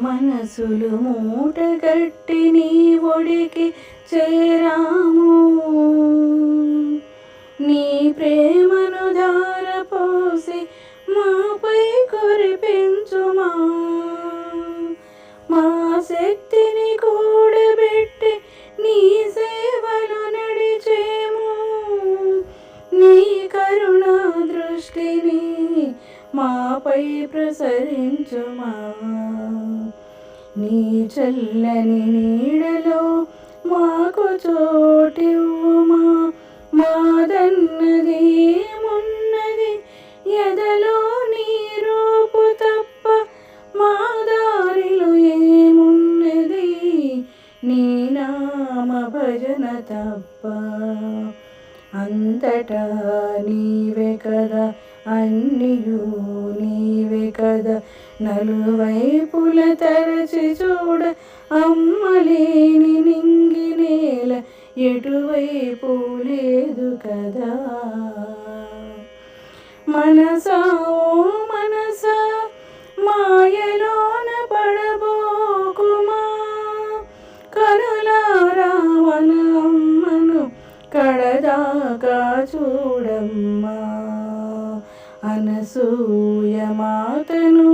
మనసులు మూటగట్టి నీ ఒడికి చేరాము. నీ ప్రేమను ధారపోసి మాపై కురిపించుమా. మా శక్తిని కూడబెట్టి నీ సేవలు నడిచేము. నీ కరుణా దృష్టిని మాపై ప్రసరించుమా. నీ చల్లని నీడలో మాకు చోటివ్వుమా. మాదన్నది ఏమున్నది ఎదలో నీ రూపు తప్ప, మా దారిలో ఏమున్నది నీ నామ భజన తప్ప. అంతటా నీవే కదా, అన్నియూ నీవే కదా, నలువైపుల తరచి చూడ అమ్మలేని నింగి నేల ఎటువైపు లేదు కదా. మనసా ఓ మనసా మాయలోన పడబోకుమా. కనులారా మన అమ్మను కడదాకా చూడమ్మా. అనసూయ మాతను,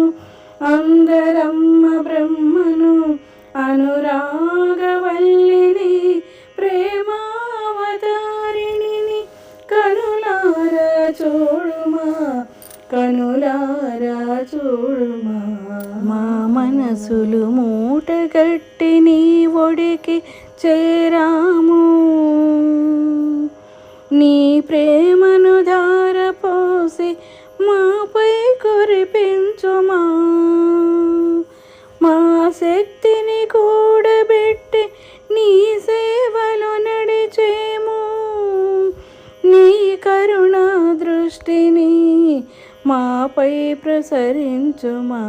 అందరమ్మ బ్రహ్మను, అనురాగవల్లిని, ప్రేమావతారిణిని కనులారా చూడుమా, కనులారా చూడుమా. మా మనసులు మూటగట్టి నీ ఒడికి చేరాము. నీ ప్రేమను ధారపోసి మాపై కురిపించుమా. మా శక్తిని కూడబెట్టి నీ సేవలు నడిచేము. నీ కరుణా దృష్టిని మాపై ప్రసరించుమా.